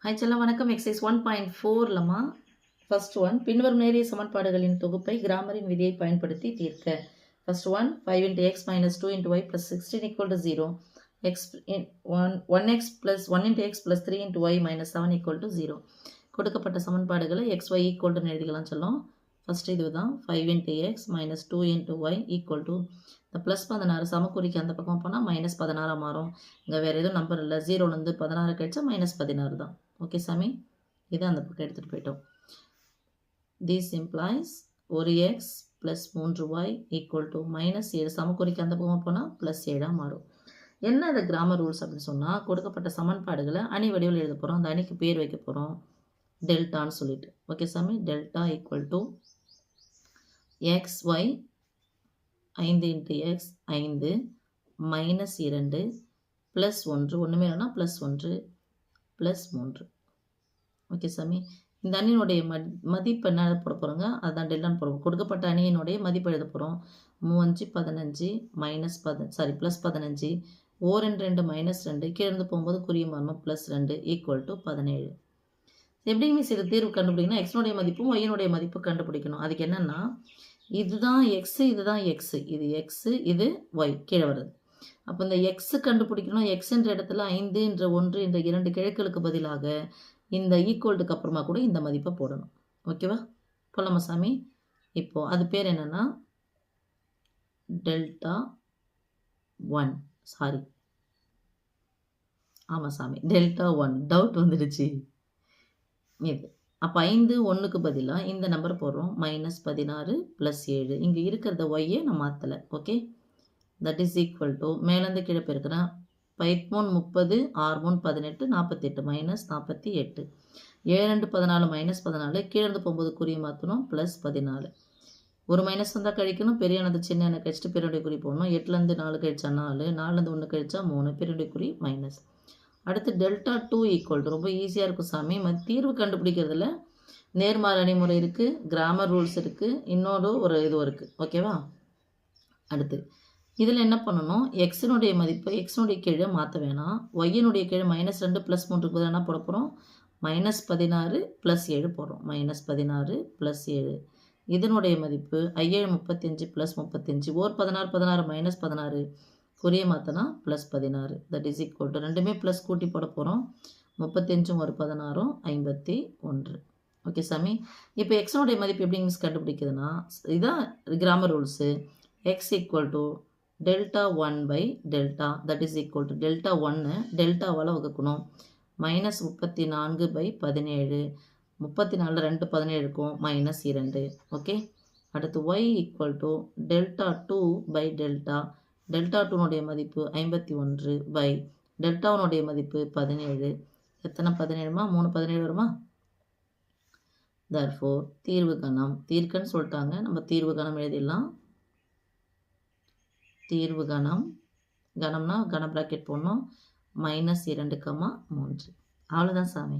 Hi செல்லம் வணக்கம். Exercise 1.4லமா first one பின்வரும் நேரிய சமன்பாடுகளின் தொகுப்பை கிராமரின் விதியை பயன்படுத்தி தீர்க்க. First one 5 into x minus 2 into y plus 16 equal to 0. x 1x plus 1 into x plus 3 into y minus 7 equal to 0. கொடுக்கப்பட்ட சமன்பாடுகளை x y equal to எழுதிக்கலாம் சொல்லும். ஃபர்ஸ்ட் இதுதான் 5 into x minus 2 into y equal to இந்த plus 16 சமக்குறிக்கு அந்த பக்கம் போனால் minus 16 மாறும். இங்கே வேறு எதுவும் நம்பர் இல்லை, 0லேருந்து 16 கழிச்சா மைனஸ் 16 தான். ஓகே சாமி, இதை அந்த பக்கம் எடுத்துகிட்டு போயிட்டோம். திஸ் இம்ப்ளாய்ஸ் ஒரு X plus 3y equal to minus 7 சமக்குறிக்கு அந்த பக்கம் போனால் ப்ளஸ் 7 மாறும். என்ன இந்த கிராமர் ரூல்ஸ் அப்படின்னு சொன்னால், கொடுக்கப்பட்ட சமன்பாடுகளை அணி வடிவில் எழுத போகிறோம். அந்த அணிக்கு பேர் வைக்க போகிறோம் டெல்டான்னு சொல்லிட்டு. ஓகே சாமி, delta equal to X Y 5 into x 5 minus 2 plus 1 ஒன்றுமே இல்லைனா ப்ளஸ் 1 ப்ளஸ் 3. ஓகே சாமி, இந்த அணியினுடைய மதிப்பு என்ன போட போகிறோங்க, அதுதான் டெல்டான்னு போடுறோம். கொடுக்கப்பட்ட அணியினுடைய மதிப்பு எழுத போகிறோம். 3 15 மைனஸ் ப்ளஸ் 15 2 மைனஸ் 2 கீழே போகும்போது குறிய மாறணும் ப்ளஸ் 2 ஈக்குவல் டு 17. எப்படி மிஸ் இது தீர்வு கண்டுபிடிக்கணும், எக்ஸினுடைய மதிப்பும் ஒய்யினுடைய மதிப்பு கண்டுபிடிக்கணும். அதுக்கு என்னென்னா, இதுதான் எக்ஸு, இதுதான் எக்ஸு, இது எக்ஸு, இது ஒய் கீழே வருது. அப்போ இந்த எக்ஸு கண்டுபிடிக்கணும். எக்ஸுன்ற இடத்துல 5 என்ற 1 என்ற 2 கிழக்குகளுக்கு பதிலாக இந்த ஈக்குவல்ட்டுக்கு அப்புறமா கூட இந்த மதிப்பை போடணும். ஓகேவா, போலாமா சாமி? இப்போது அது பேர் என்னென்னா டெல்டா 1. சாரி, ஆமாம் சாமி, டெல்டா 1. டவுட் வந்துடுச்சு இது. அப்போ 5 1க்கு பதிலாக இந்த நம்பர் போடுறோம், மைனஸ் 16 ப்ளஸ் 7. இங்கே இருக்கிறத ஒய்யை நான் மாற்றலை. Okay, that is equal to மேலேருந்து கீழே போயிருக்கிறேன். 5 30 6 18 48 மைனஸ் 48 7 14 மைனஸ் 14 கீழேருந்து போகும்போது குறி மாற்றணும் ப்ளஸ் 14. ஒரு மைனஸ் வந்தால் கழிக்கணும், பெரியானது சின்ன கழிச்சிட்டு பெருடைய குறி போடணும். 8லேருந்து 4 கழிச்சா 4, 4லேருந்து 1 கழிச்சா 3, பெருடைய குறி மைனஸ். அடுத்து டெல்டா 2 ஈக்குவல் டு ரொம்ப ஈஸியாக இருக்கும் சாமி. தீர்வு கண்டுபிடிக்கிறதுல நேர்மாறு அணிமுறை இருக்குது, கிராமர் ரூல்ஸ் இருக்குது, இன்னொரு ஒரு இதுவும் இருக்குது. ஓகேவா, அடுத்து இதில் என்ன பண்ணணும், எக்ஸினுடைய மதிப்பு எக்ஸினுடைய கீழே மாற்ற வேணாம். ஒய்யினுடைய கீழே மைனஸ் 2 ப்ளஸ் 3க்கு பதிலாக என்ன போட போகிறோம், மைனஸ் 16 ப்ளஸ் 7 போடுறோம். மைனஸ் 16 ப்ளஸ் 7 இதனுடைய மதிப்பு 5 35 ப்ளஸ் 35 16 16 மைனஸ் 16 குறிய மாற்றினா plus 16. That is equal to ரெண்டுமே ப்ளஸ் கூட்டி போட போகிறோம். 35 ஒரு 16 51. ஓகே சாமி, இப்போ எக்ஸனுடைய மதிப்பு எப்படி மிஸ் கண்டுபிடிக்குதுன்னா, இதுதான் grammar rules. X equal to delta 1 by delta that is equal to delta 1 டெல்டாவால் வகுக்கணும். மைனஸ் 34 பை 17 34 2 17 இருக்கும் மைனஸ் 2. ஓகே, அடுத்து Y equal to delta 2 by delta delta 2னுடைய மதிப்பு 51 பை டெல்டாவுனுடைய மதிப்பு 17. எத்தனை 17மா, 3 17 வருமா? therefore தீர்வு கணம் தீர்க்கன்னு சொல்லிட்டாங்க, நம்ம தீர்வு கணம் எழுதிடலாம். தீர்வு கணம், கணம்னா கன பிராக்கெட் போடணும், -2, 3. அவ்வளோதான் சாமி.